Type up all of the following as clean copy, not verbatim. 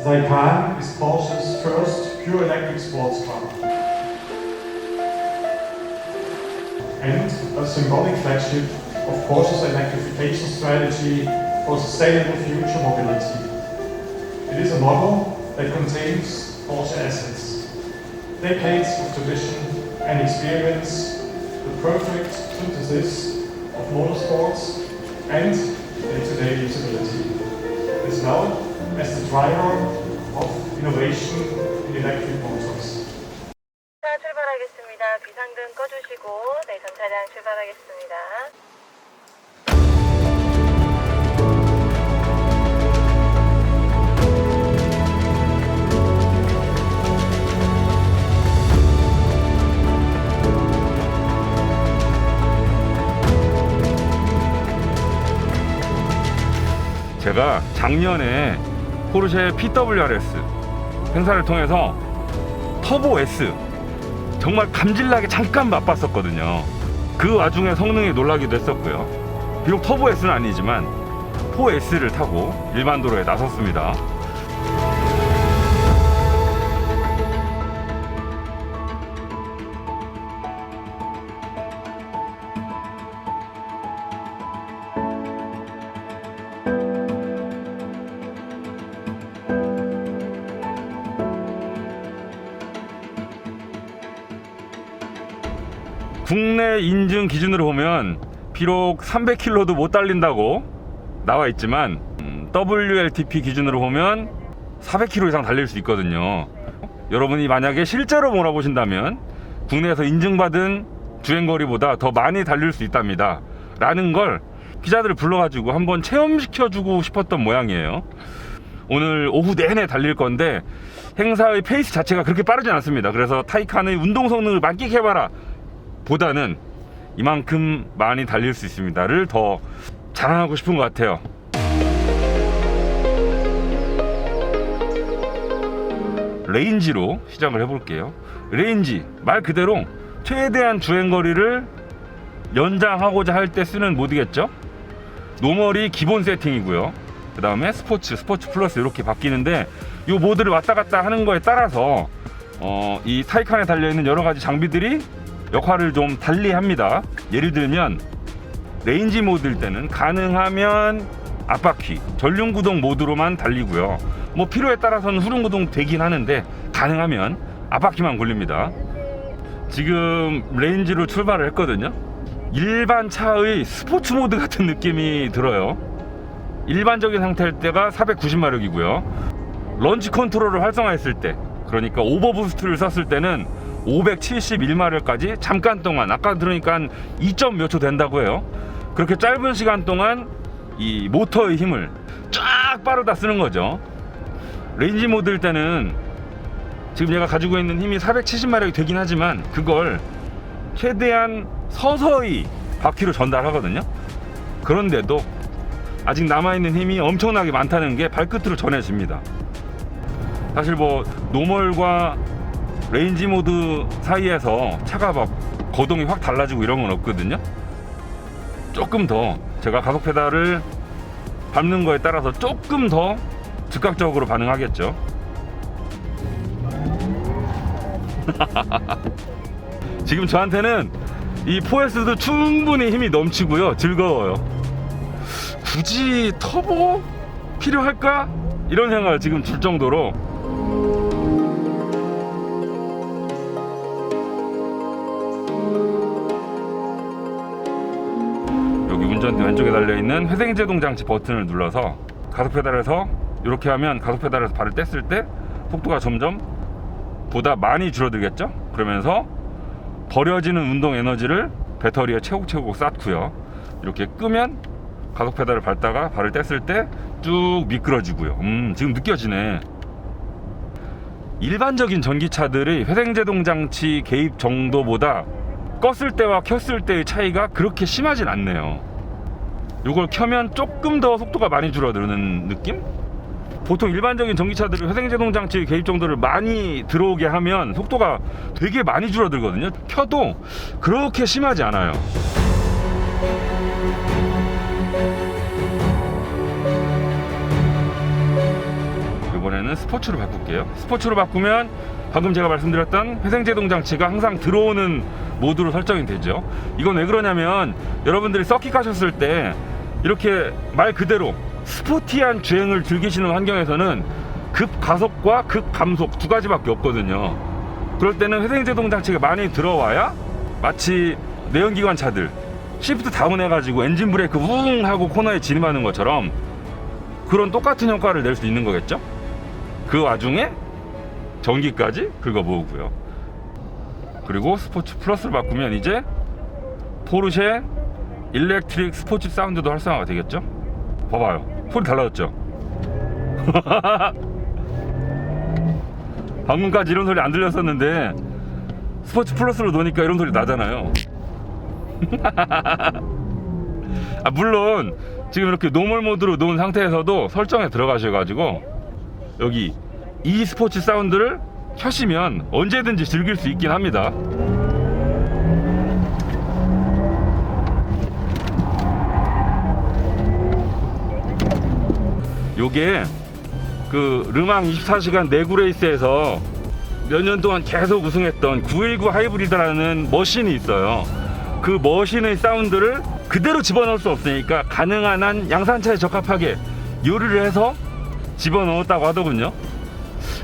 Taycan is Porsche's first pure electric sports car and a symbolic flagship of Porsche's electrification strategy for sustainable future mobility. It is a model that contains Porsche assets, decades of tradition and experience, the perfect synthesis of motorsports and day-to-day usability, as well as the driver of innovation in electric motors. 차 출발하겠습니다. 비상등 꺼주시고 네, 전 차량 출발하겠습니다. 제가 작년에 포르쉐 PWRS 행사를 통해서 터보 S 정말 감질나게 잠깐 맛봤었거든요. 그 와중에 성능에 놀라기도 했었고요. 비록 터보 S는 아니지만 4S를 타고 일반 도로에 나섰습니다. 국내 인증 기준으로 보면 비록 300km도 못 달린다고 나와 있지만 WLTP 기준으로 보면 400km 이상 달릴 수 있거든요. 여러분이 만약에 실제로 몰아보신다면 국내에서 인증받은 주행거리보다 더 많이 달릴 수 있답니다 라는 걸 기자들을 불러가지고 한번 체험시켜주고 싶었던 모양이에요. 오늘 오후 내내 달릴 건데 행사의 페이스 자체가 그렇게 빠르진 않습니다. 그래서 타이칸의 운동 성능을 만끽해봐라 보다는 이만큼 많이 달릴 수 있습니다를 더 자랑하고 싶은 것 같아요. 레인지로 시작을 해볼게요. 레인지 말 그대로 최대한 주행거리를 연장하고자 할 때 쓰는 모드겠죠. 노멀이 기본 세팅이고요. 그 다음에 스포츠 플러스 이렇게 바뀌는데 이 모드를 왔다 갔다 하는 거에 따라서 이 타이칸에 달려있는 여러 가지 장비들이 역할을 좀 달리합니다. 예를 들면 레인지 모드일 때는 가능하면 앞바퀴 전륜구동 모드로만 달리고요. 뭐 필요에 따라서는 후륜구동 되긴 하는데 가능하면 앞바퀴만 굴립니다. 지금 레인지로 출발을 했거든요. 일반 차의 스포츠 모드 같은 느낌이 들어요. 일반적인 상태일 때가 490마력이고요 런치 컨트롤을 활성화했을 때, 그러니까 오버부스트를 썼을 때는 571마력까지 잠깐 동안, 아까 들으니까 한 2점 몇 초 된다고 해요. 그렇게 짧은 시간 동안 이 모터의 힘을 쫙 빠르다 쓰는 거죠. 레인지 모드일 때는 지금 얘가 가지고 있는 힘이 470마력이 되긴 하지만 그걸 최대한 서서히 바퀴로 전달하거든요. 그런데도 아직 남아있는 힘이 엄청나게 많다는 게 발끝으로 전해집니다. 사실 뭐 노멀과 레인지 모드 사이에서 차가 막 거동이 확 달라지고 이런 건 없거든요. 조금 더 제가 가속 페달을 밟는 거에 따라서 조금 더 즉각적으로 반응하겠죠. 지금 저한테는 이 4S도 충분히 힘이 넘치고요, 즐거워요. 굳이 터보 필요할까? 이런 생각을 지금 들 정도로 여기 운전대 왼쪽에 달려있는 회생제동 장치 버튼을 눌러서 가속 페달에서 이렇게 하면 가속 페달에서 발을 뗐을 때 속도가 점점 보다 많이 줄어들겠죠. 그러면서 버려지는 운동 에너지를 배터리에 채곡채곡 쌓고요. 이렇게 끄면 가속 페달을 밟다가 발을 뗐을 때 쭉 미끄러지고요. 지금 느껴지네. 일반적인 전기차들의 회생제동 장치 개입 정도보다 껐을 때와 켰을 때의 차이가 그렇게 심하진 않네요. 이걸 켜면 조금 더 속도가 많이 줄어드는 느낌? 보통 일반적인 전기차들이 회생제동 장치 개입 정도를 많이 들어오게 하면 속도가 되게 많이 줄어들거든요. 켜도 그렇게 심하지 않아요. 이번에는 이번에는 스포츠로 바꿀게요. 스포츠로 바꾸면 방금 제가 말씀드렸던 회생제동 장치가 항상 들어오는 모드로 설정이 되죠. 이건 왜 그러냐면 여러분들이 서킷 가셨을 때 이렇게 말 그대로 스포티한 주행을 즐기시는 환경에서는 급가속과 급감속 두 가지밖에 없거든요. 그럴 때는 회생제동 장치가 많이 들어와야 마치 내연기관 차들 시프트 다운 해가지고 엔진 브레이크 웅 하고 코너에 진입하는 것처럼 그런 똑같은 효과를 낼 수 있는 거겠죠. 그 와중에 전기까지 긁어모으고요. 그리고 스포츠 플러스를 바꾸면 이제 포르쉐 일렉트릭 스포츠 사운드도 활성화가 되겠죠. 봐봐요, 소리 달라졌죠. 방금까지 이런 소리 안 들렸었는데 스포츠 플러스로 놓으니까 이런 소리 나잖아요. 물론 지금 이렇게 노멀 모드로 놓은 상태에서도 설정에 들어가셔가지고 여기 이 스포츠 사운드를 켜시면 언제든지 즐길 수 있긴 합니다. 요게 그 르망 24시간 내구 레이스에서 몇 년 동안 계속 우승했던 919 하이브리드라는 머신이 있어요. 그 머신의 사운드를 그대로 집어넣을 수 없으니까 가능한 한 양산차에 적합하게 요리를 해서 집어넣었다고 하더군요.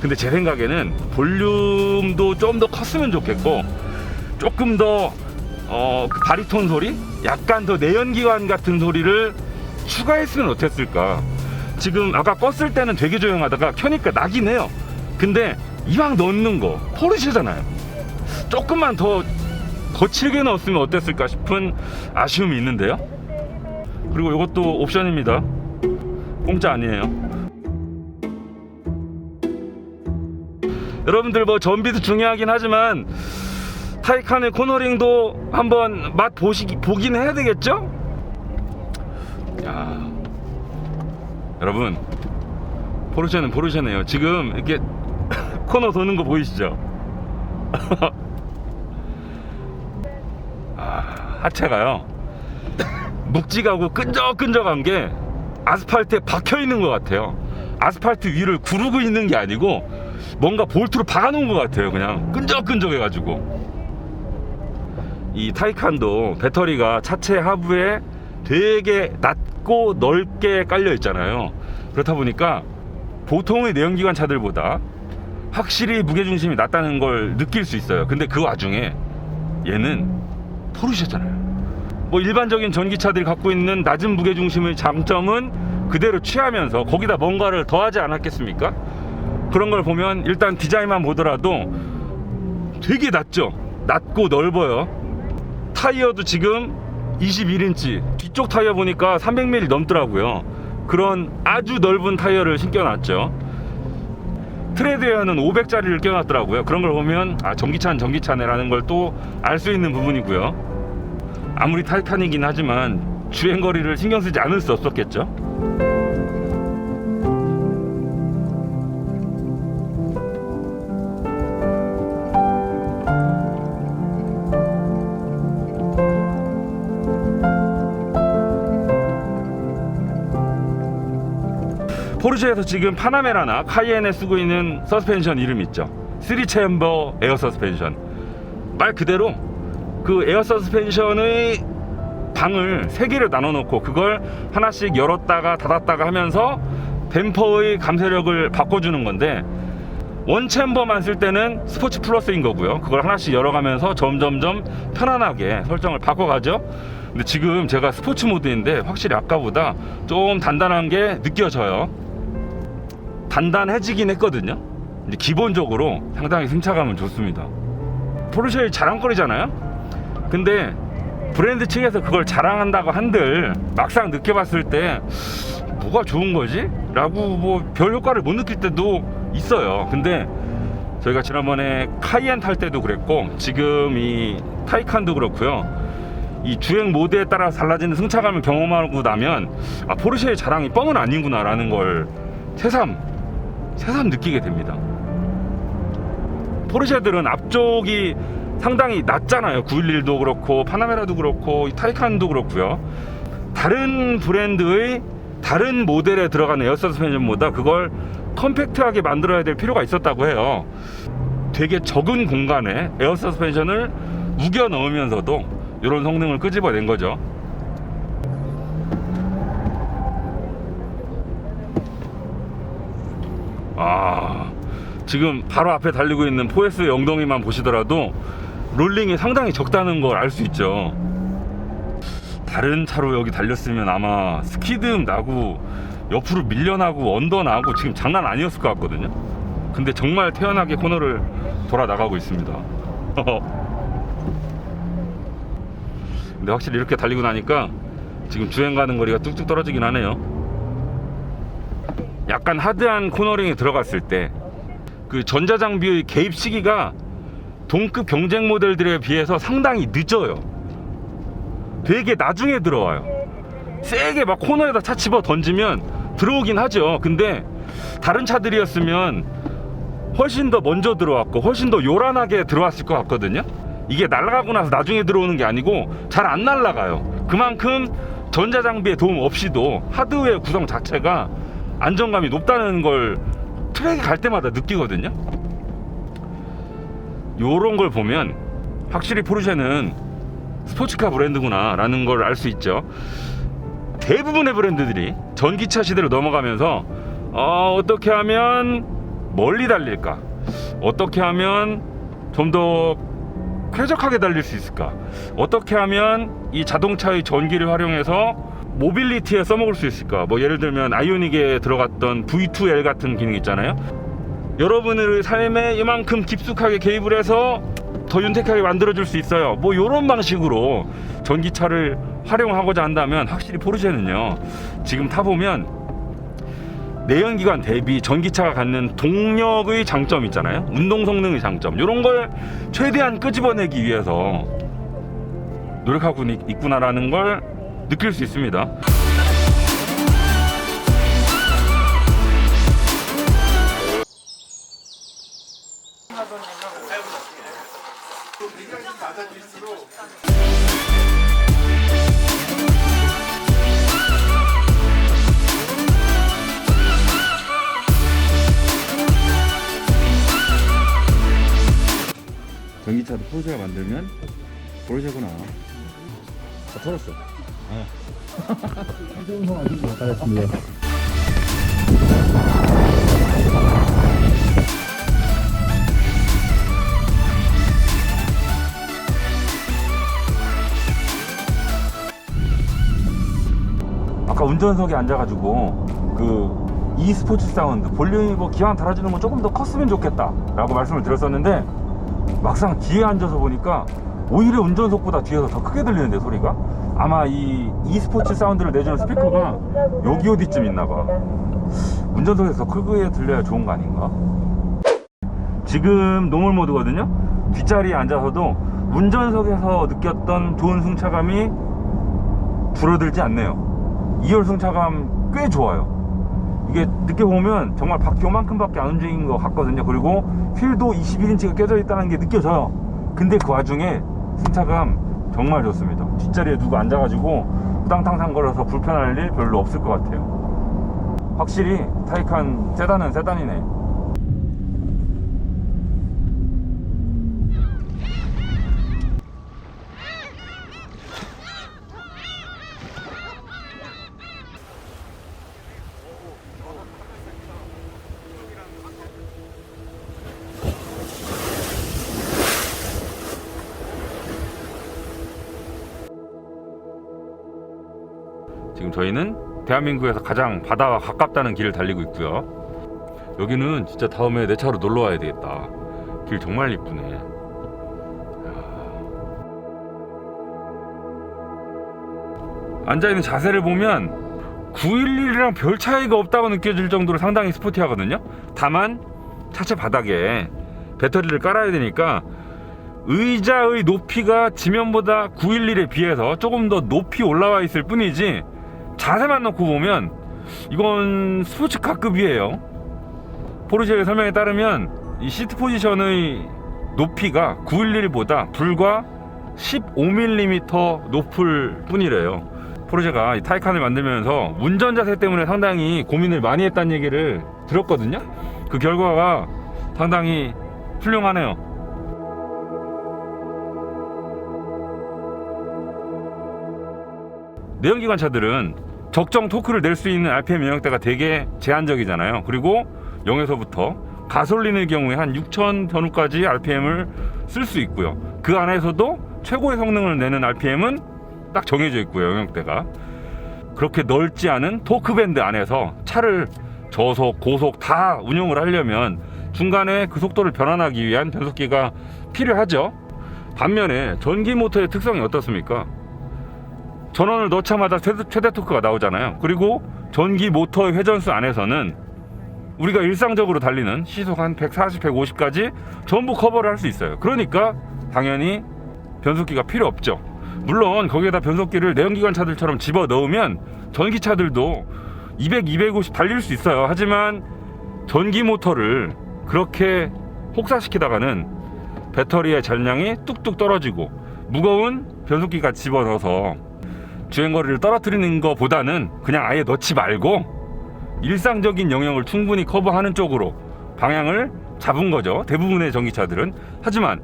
근데 제 생각에는 볼륨도 좀 더 컸으면 좋겠고 조금 더 그 바리톤 소리? 약간 더 내연기관 같은 소리를 추가했으면 어땠을까. 지금 아까 껐을 때는 되게 조용하다가 켜니까 나긴 해요. 근데 이왕 넣는 거 포르쉐잖아요. 조금만 더 거칠게 넣었으면 어땠을까 싶은 아쉬움이 있는데요. 그리고 이것도 옵션입니다. 공짜 아니에요. 여러분들 뭐 전비도 중요하긴 하지만 타이칸의 코너링도 한번 맛 보긴 해야 되겠죠? 야, 여러분 포르쉐는 포르쉐네요. 지금 이렇게 코너 도는 거 보이시죠? 하체가요 묵직하고 끈적끈적한 게 아스팔트에 박혀있는 것 같아요. 아스팔트 위를 구르고 있는 게 아니고 뭔가 볼트로 박아놓은 것 같아요. 그냥 끈적끈적해가지고. 이 타이칸도 배터리가 차체 하부에 되게 낮고 넓게 깔려 있잖아요. 그렇다 보니까 보통의 내연기관 차들보다 확실히 무게중심이 낮다는 걸 느낄 수 있어요. 근데 그 와중에 얘는 포르쉐잖아요. 뭐 일반적인 전기차들이 갖고 있는 낮은 무게중심의 장점은 그대로 취하면서 거기다 뭔가를 더하지 않았겠습니까? 그런 걸 보면 일단 디자인만 보더라도 되게 낮죠. 낮고 넓어요. 타이어도 지금 21인치, 뒤쪽 타이어 보니까 300mm 넘더라고요. 그런 아주 넓은 타이어를 신겨놨죠. 트레드웨어는 500짜리를 껴놨더라고요. 그런 걸 보면 전기차는 전기차네라는 걸 또 알 수 있는 부분이고요. 아무리 타이칸이긴 하지만 주행거리를 신경 쓰지 않을 수 없었겠죠. 포르쉐에서 지금 파나메라나 카이엔에 쓰고 있는 서스펜션 이름 있죠. 3체인버 에어 서스펜션. 말 그대로 그 에어 서스펜션의 방을 3개를 나눠 놓고 그걸 하나씩 열었다가 닫았다가 하면서 댐퍼의 감쇄력을 바꿔주는 건데, 원챔버만 쓸 때는 스포츠 플러스인 거고요. 그걸 하나씩 열어가면서 점점점 편안하게 설정을 바꿔가죠. 근데 지금 제가 스포츠 모드인데 확실히 아까보다 좀 단단한 게 느껴져요. 단단해지긴 했거든요. 이제 기본적으로 상당히 승차감은 좋습니다. 포르쉐의 자랑거리잖아요. 근데 브랜드 측에서 그걸 자랑한다고 한들 막상 느껴봤을 때 뭐가 좋은 거지? 라고 뭐 별 효과를 못 느낄 때도 있어요. 근데 저희가 지난번에 카이엔 탈 때도 그랬고 지금 이 타이칸도 그렇고요. 이 주행 모드에 따라 달라지는 승차감을 경험하고 나면 포르쉐의 자랑이 뻥은 아니구나 라는 걸 새삼 느끼게 됩니다. 포르쉐들은 앞쪽이 상당히 낮잖아요. 911도 그렇고 파나메라도 그렇고 이 타이칸도 그렇고요. 다른 브랜드의 다른 모델에 들어가는 에어 서스펜션보다 그걸 컴팩트하게 만들어야 될 필요가 있었다고 해요. 되게 적은 공간에 에어 서스펜션을 우겨 넣으면서도 이런 성능을 끄집어낸 거죠. 지금 바로 앞에 달리고 있는 4S의 엉덩이만 보시더라도 롤링이 상당히 적다는 걸 알 수 있죠. 다른 차로 여기 달렸으면 아마 스키드음 나고 옆으로 밀려나고 언더 나고 지금 장난 아니었을 것 같거든요. 근데 정말 태연하게 코너를 돌아 나가고 있습니다. 근데 확실히 이렇게 달리고 나니까 지금 주행 가는 거리가 뚝뚝 떨어지긴 하네요. 약간 하드한 코너링에 들어갔을 때 그 전자장비의 개입 시기가 동급 경쟁 모델들에 비해서 상당히 늦어요. 되게 나중에 들어와요. 세게 막 코너에다 차 집어 던지면 들어오긴 하죠. 근데 다른 차들이었으면 훨씬 더 먼저 들어왔고 훨씬 더 요란하게 들어왔을 것 같거든요. 이게 날아가고 나서 나중에 들어오는 게 아니고 잘 안 날아가요. 그만큼 전자장비의 도움 없이도 하드웨어 구성 자체가 안정감이 높다는 걸 트랙에 갈 때마다 느끼거든요. 요런 걸 보면 확실히 포르쉐는 스포츠카 브랜드구나 라는 걸 알 수 있죠. 대부분의 브랜드들이 전기차 시대로 넘어가면서 어떻게 하면 멀리 달릴까, 어떻게 하면 좀 더 쾌적하게 달릴 수 있을까, 어떻게 하면 이 자동차의 전기를 활용해서 모빌리티에 써먹을 수 있을까. 뭐 예를 들면 아이오닉에 들어갔던 V2L 같은 기능 있잖아요. 여러분의 삶에 이만큼 깊숙하게 개입을 해서 더 윤택하게 만들어줄 수 있어요. 뭐 이런 방식으로 전기차를 활용하고자 한다면 확실히 포르쉐는요, 지금 타보면 내연기관 대비 전기차가 갖는 동력의 장점 있잖아요. 운동 성능의 장점, 이런 걸 최대한 끄집어내기 위해서 노력하고 있구나라는 걸 느낄 수 있습니다. 전기차도 포르쉐가 만들면 포르쉐구나. 털었어. 잘했습니다. 아까 운전석에 앉아가지고 그 e스포츠 사운드 볼륨이 뭐 기왕 달아주는 건 조금 더 컸으면 좋겠다 라고 말씀을 드렸었는데, 막상 뒤에 앉아서 보니까 오히려 운전석보다 뒤에서 더 크게 들리는데 소리가. 아마 이 e스포츠 사운드를 내주는 스피커가 여기 어디쯤 있나봐. 운전석에서 더 크게 들려야 좋은 거 아닌가. 지금 노멀 모드거든요. 뒷자리에 앉아서도 운전석에서 느꼈던 좋은 승차감이 줄어들지 않네요. 2열 승차감 꽤 좋아요. 이게 늦게 보면 정말 바퀴 요만큼밖에 안 움직인 것 같거든요. 그리고 휠도 21인치가 껴져 있다는 게 느껴져요. 근데 그 와중에 승차감 정말 좋습니다. 뒷자리에 누가 앉아가지고 우당탕탕 걸어서 불편할 일 별로 없을 것 같아요. 확실히 타이칸 세단은 세단이네. 지금 저희는 대한민국에서 가장 바다와 가깝다는 길을 달리고 있고요. 여기는 진짜 다음에 내 차로 놀러 와야 되겠다. 길 정말 이쁘네. 앉아있는 자세를 보면 911이랑 별 차이가 없다고 느껴질 정도로 상당히 스포티하거든요. 다만 차체 바닥에 배터리를 깔아야 되니까 의자의 높이가 지면보다 911에 비해서 조금 더 높이 올라와 있을 뿐이지, 자세만 놓고 보면 이건 스포츠카급이에요. 포르쉐의 설명에 따르면 이 시트 포지션의 높이가 911보다 불과 15mm 높을 뿐이래요. 포르쉐가 이 타이칸을 만들면서 운전자세 때문에 상당히 고민을 많이 했다는 얘기를 들었거든요. 그 결과가 상당히 훌륭하네요. 내연기관 차들은 적정 토크를 낼 수 있는 RPM 영역대가 되게 제한적이잖아요. 그리고 0에서부터 가솔린의 경우에 한 6,000 전후까지 RPM을 쓸 수 있고요. 그 안에서도 최고의 성능을 내는 RPM은 딱 정해져 있고요. 영역대가 그렇게 넓지 않은 토크 밴드 안에서 차를 저속, 고속 다 운용을 하려면 중간에 그 속도를 변환하기 위한 변속기가 필요하죠. 반면에 전기 모터의 특성이 어떻습니까? 전원을 넣자마자 최대 토크가 나오잖아요. 그리고 전기 모터의 회전수 안에서는 우리가 일상적으로 달리는 시속 한 140, 150까지 전부 커버를 할 수 있어요. 그러니까 당연히 변속기가 필요 없죠. 물론 거기에다 변속기를 내연기관 차들처럼 집어 넣으면 전기차들도 200, 250 달릴 수 있어요. 하지만 전기 모터를 그렇게 혹사시키다가는 배터리의 잔량이 뚝뚝 떨어지고 무거운 변속기가 집어넣어서 주행거리를 떨어뜨리는 것보다는 그냥 아예 넣지 말고 일상적인 영역을 충분히 커버하는 쪽으로 방향을 잡은 거죠. 대부분의 전기차들은. 하지만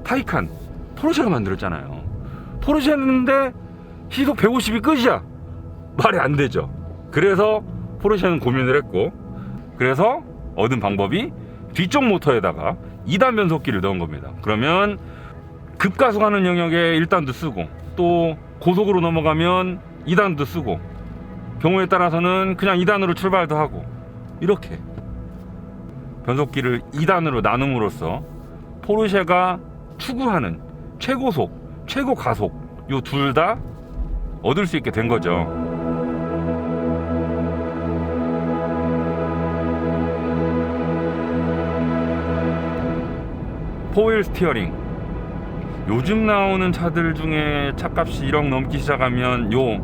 타이칸, 포르쉐가 만들었잖아요. 포르쉐인데 시속 150이 끝이야. 말이 안 되죠. 그래서 포르쉐는 고민을 했고, 그래서 얻은 방법이 뒤쪽 모터에다가 2단 변속기를 넣은 겁니다. 그러면 급가속하는 영역에 1단도 쓰고 또 고속으로 넘어가면 2단도 쓰고 경우에 따라서는 그냥 2단으로 출발도 하고 이렇게 변속기를 2단으로 나눔으로써 포르쉐가 추구하는 최고속, 최고가속 요 둘 다 얻을 수 있게 된 거죠. 포일 스티어링, 요즘 나오는 차들 중에 차값이 1억 넘기 시작하면 요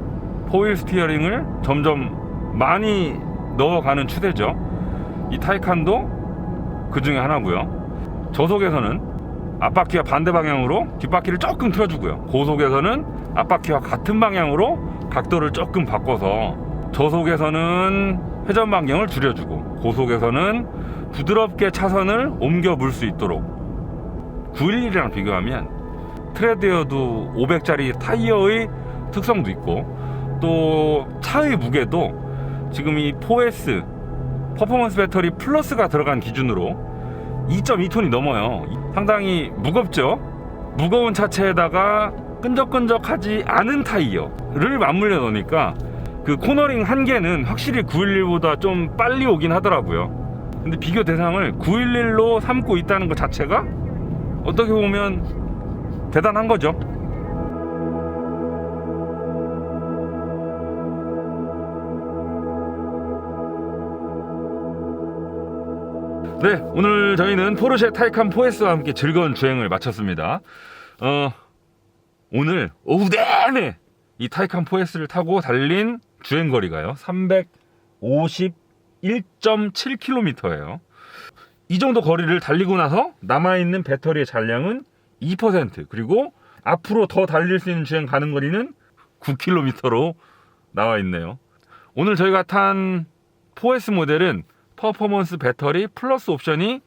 포일 스티어링을 점점 많이 넣어가는 추세죠. 이 타이칸도 그 중에 하나고요. 저속에서는 앞바퀴와 반대 방향으로 뒷바퀴를 조금 틀어주고요. 고속에서는 앞바퀴와 같은 방향으로 각도를 조금 바꿔서 저속에서는 회전 반경을 줄여주고 고속에서는 부드럽게 차선을 옮겨 물 수 있도록 911이랑 비교하면 트레드여도 500짜리 타이어의 특성도 있고 또 차의 무게도 지금 이 4S 퍼포먼스 배터리 플러스가 들어간 기준으로 2.2톤이 넘어요. 상당히 무겁죠. 무거운 차체에다가 끈적끈적하지 않은 타이어를 맞물려 놓으니까 그 코너링 한계는 확실히 911보다 좀 빨리 오긴 하더라고요. 근데 비교 대상을 911로 삼고 있다는 것 자체가 어떻게 보면 대단한 거죠. 네, 오늘 저희는 포르쉐 타이칸 4S와 함께 즐거운 주행을 마쳤습니다. 오늘 오후 내내 이 타이칸 4S를 타고 달린 주행거리가요 351.7km예요 이 정도 거리를 달리고 나서 남아있는 배터리의 잔량은 2%, 그리고 앞으로 더 달릴 수 있는 주행 가는 거리는 9km로 나와 있네요. 오늘 저희가 탄 4S 모델은 퍼포먼스 배터리 플러스 옵션이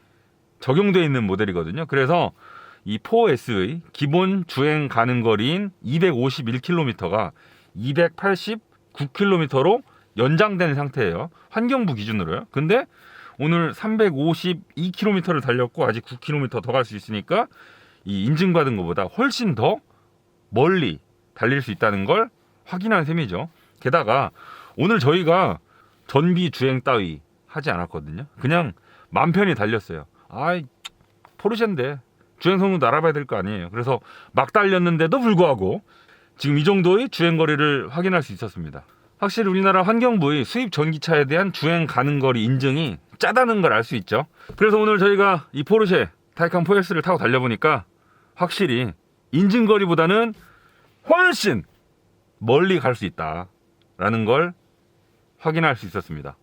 적용되어 있는 모델이거든요. 그래서 이 4S의 기본 주행 가는 거리인 251km가 289km로 연장된 상태예요. 환경부 기준으로요. 근데 오늘 352km를 달렸고 아직 9km 더 갈 수 있으니까 이 인증받은 것보다 훨씬 더 멀리 달릴 수 있다는 걸 확인한 셈이죠. 게다가 오늘 저희가 전비 주행 따위 하지 않았거든요. 그냥 맘 편히 달렸어요. 포르쉐인데 주행 성능도 알아봐야 될 거 아니에요. 그래서 막 달렸는데도 불구하고 지금 이 정도의 주행 거리를 확인할 수 있었습니다. 확실히 우리나라 환경부의 수입 전기차에 대한 주행 가는 거리 인증이 짜다는 걸 알 수 있죠. 그래서 오늘 저희가 이 포르쉐 타이칸 4S를 타고 달려보니까 확실히 인증거리보다는 훨씬 멀리 갈 수 있다라는 걸 확인할 수 있었습니다.